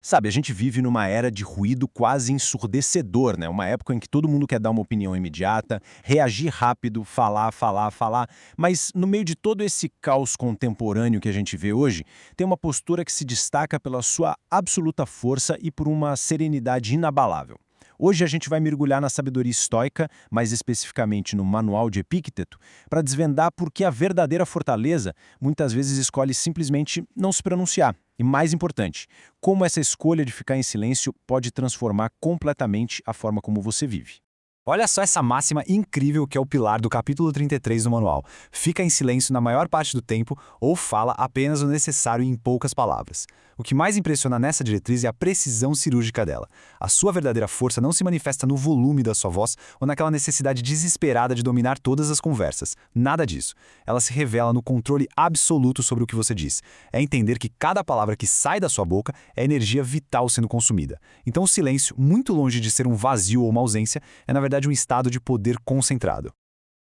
Sabe, a gente vive numa era de ruído quase ensurdecedor, né? Uma época em que todo mundo quer dar uma opinião imediata, reagir rápido, falar, falar, falar. Mas no meio de todo esse caos contemporâneo que a gente vê hoje, tem uma postura que se destaca pela sua absoluta força e por uma serenidade inabalável. Hoje a gente vai mergulhar na sabedoria estoica, mais especificamente no Manual de Epícteto, para desvendar por que a verdadeira fortaleza muitas vezes escolhe simplesmente não se pronunciar. E mais importante, como essa escolha de ficar em silêncio pode transformar completamente a forma como você vive. Olha só essa máxima incrível que é o pilar do capítulo 33 do manual. Fica em silêncio na maior parte do tempo ou fala apenas o necessário em poucas palavras. O que mais impressiona nessa diretriz é a precisão cirúrgica dela. A sua verdadeira força não se manifesta no volume da sua voz ou naquela necessidade desesperada de dominar todas as conversas. Nada disso. Ela se revela no controle absoluto sobre o que você diz. É entender que cada palavra que sai da sua boca é energia vital sendo consumida. Então o silêncio, muito longe de ser um vazio ou uma ausência, é na verdade um estado de poder concentrado.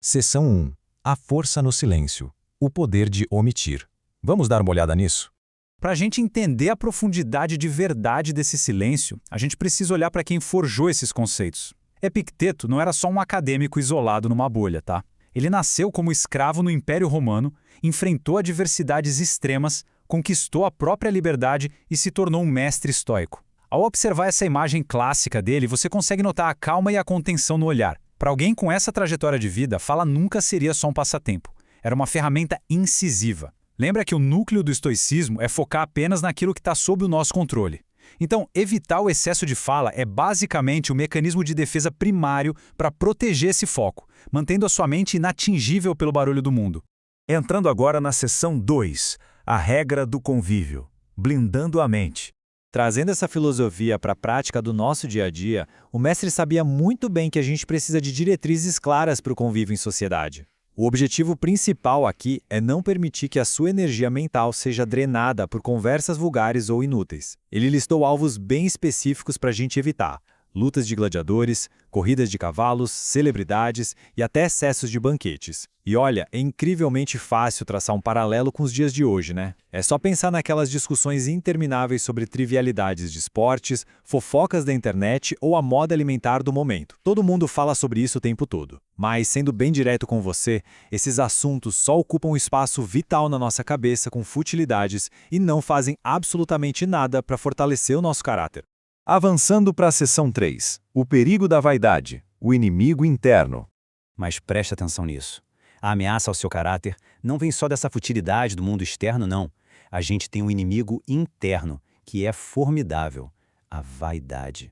Seção 1. A força no silêncio. O poder de omitir. Vamos dar uma olhada nisso? Para a gente entender a profundidade de verdade desse silêncio, a gente precisa olhar para quem forjou esses conceitos. Epicteto não era só um acadêmico isolado numa bolha, tá? Ele nasceu como escravo no Império Romano, enfrentou adversidades extremas, conquistou a própria liberdade e se tornou um mestre estoico. Ao observar essa imagem clássica dele, você consegue notar a calma e a contenção no olhar. Para alguém com essa trajetória de vida, fala nunca seria só um passatempo. Era uma ferramenta incisiva. Lembra que o núcleo do estoicismo é focar apenas naquilo que está sob o nosso controle. Então, evitar o excesso de fala é basicamente o mecanismo de defesa primário para proteger esse foco, mantendo a sua mente inatingível pelo barulho do mundo. Entrando agora na seção 2, a regra do convívio, blindando a mente. Trazendo essa filosofia para a prática do nosso dia a dia, o mestre sabia muito bem que a gente precisa de diretrizes claras para o convívio em sociedade. O objetivo principal aqui é não permitir que a sua energia mental seja drenada por conversas vulgares ou inúteis. Ele listou alvos bem específicos para a gente evitar: lutas de gladiadores, corridas de cavalos, celebridades e até excessos de banquetes. E olha, é incrivelmente fácil traçar um paralelo com os dias de hoje, né? É só pensar naquelas discussões intermináveis sobre trivialidades de esportes, fofocas da internet ou a moda alimentar do momento. Todo mundo fala sobre isso o tempo todo. Mas, sendo bem direto com você, esses assuntos só ocupam um espaço vital na nossa cabeça com futilidades e não fazem absolutamente nada para fortalecer o nosso caráter. Avançando para a seção 3, o perigo da vaidade, o inimigo interno. Mas preste atenção nisso. A ameaça ao seu caráter não vem só dessa futilidade do mundo externo, não. A gente tem um inimigo interno, que é formidável: a vaidade.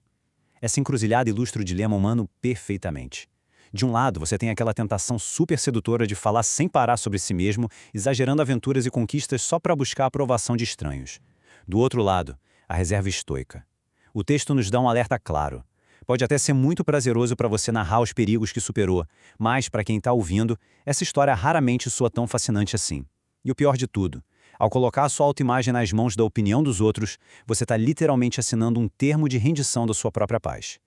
Essa encruzilhada ilustra o dilema humano perfeitamente. De um lado, você tem aquela tentação super sedutora de falar sem parar sobre si mesmo, exagerando aventuras e conquistas só para buscar a aprovação de estranhos. Do outro lado, a reserva estoica. O texto nos dá um alerta claro. Pode até ser muito prazeroso para você narrar os perigos que superou, mas, para quem está ouvindo, essa história raramente soa tão fascinante assim. E o pior de tudo, ao colocar a sua autoimagem nas mãos da opinião dos outros, você está literalmente assinando um termo de rendição da sua própria paz.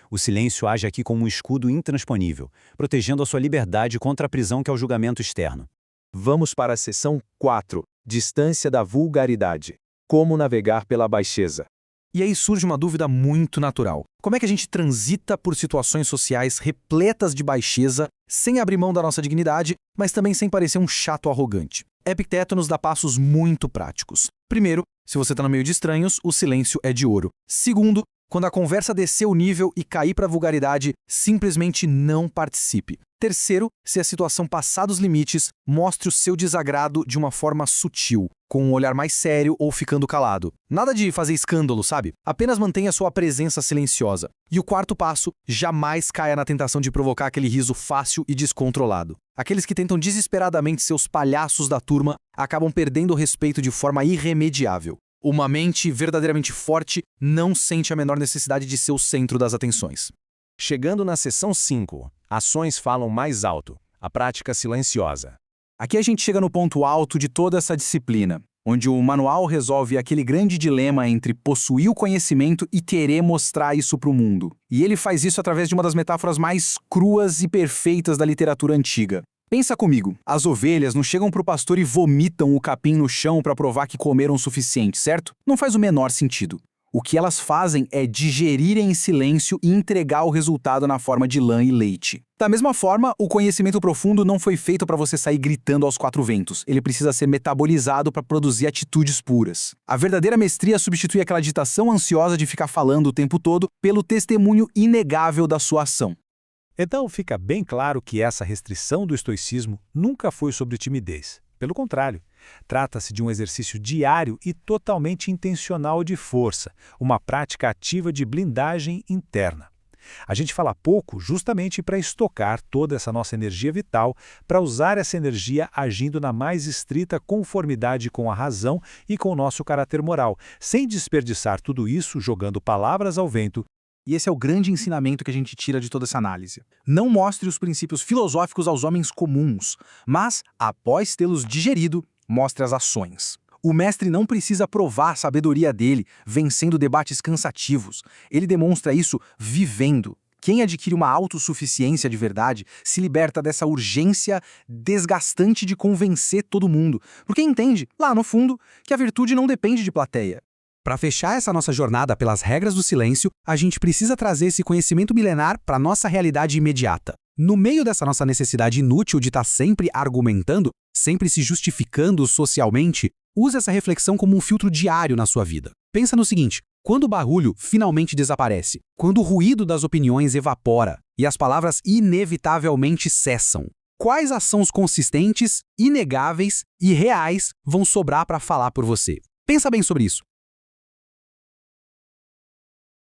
O silêncio age aqui como um escudo intransponível, protegendo a sua liberdade contra a prisão que é o julgamento externo. Vamos para a seção 4, distância da vulgaridade. Como navegar pela baixeza. E aí surge uma dúvida muito natural. Como é que a gente transita por situações sociais repletas de baixeza, sem abrir mão da nossa dignidade, mas também sem parecer um chato arrogante? Epicteto nos dá passos muito práticos. Primeiro, se você está no meio de estranhos, o silêncio é de ouro. Segundo, quando a conversa descer o nível e cair para a vulgaridade, simplesmente não participe. Terceiro, se a situação passar dos limites, mostre o seu desagrado de uma forma sutil, com um olhar mais sério ou ficando calado. Nada de fazer escândalo, sabe? Apenas mantenha sua presença silenciosa. E o quarto passo, jamais caia na tentação de provocar aquele riso fácil e descontrolado. Aqueles que tentam desesperadamente ser os palhaços da turma acabam perdendo o respeito de forma irremediável. Uma mente verdadeiramente forte não sente a menor necessidade de ser o centro das atenções. Chegando na seção 5, ações falam mais alto, a prática silenciosa. Aqui a gente chega no ponto alto de toda essa disciplina, onde o manual resolve aquele grande dilema entre possuir o conhecimento e querer mostrar isso para o mundo. E ele faz isso através de uma das metáforas mais cruas e perfeitas da literatura antiga. Pensa comigo, as ovelhas não chegam pro pastor e vomitam o capim no chão para provar que comeram o suficiente, certo? Não faz o menor sentido. O que elas fazem é digerir em silêncio e entregar o resultado na forma de lã e leite. Da mesma forma, o conhecimento profundo não foi feito para você sair gritando aos quatro ventos. Ele precisa ser metabolizado para produzir atitudes puras. A verdadeira mestria substitui aquela agitação ansiosa de ficar falando o tempo todo pelo testemunho inegável da sua ação. Então fica bem claro que essa restrição do estoicismo nunca foi sobre timidez. Pelo contrário, trata-se de um exercício diário e totalmente intencional de força, uma prática ativa de blindagem interna. A gente fala pouco justamente para estocar toda essa nossa energia vital, para usar essa energia agindo na mais estrita conformidade com a razão e com o nosso caráter moral, sem desperdiçar tudo isso jogando palavras ao vento. E esse é o grande ensinamento que a gente tira de toda essa análise. Não mostre os princípios filosóficos aos homens comuns, mas, após tê-los digerido, mostre as ações. O mestre não precisa provar a sabedoria dele, vencendo debates cansativos. Ele demonstra isso vivendo. Quem adquire uma autossuficiência de verdade se liberta dessa urgência desgastante de convencer todo mundo, porque entende, lá no fundo, que a virtude não depende de plateia. Para fechar essa nossa jornada pelas regras do silêncio, a gente precisa trazer esse conhecimento milenar para a nossa realidade imediata. No meio dessa nossa necessidade inútil de estar sempre argumentando, sempre se justificando socialmente, use essa reflexão como um filtro diário na sua vida. Pensa no seguinte: quando o barulho finalmente desaparece, quando o ruído das opiniões evapora e as palavras inevitavelmente cessam, quais ações consistentes, inegáveis e reais vão sobrar para falar por você? Pensa bem sobre isso.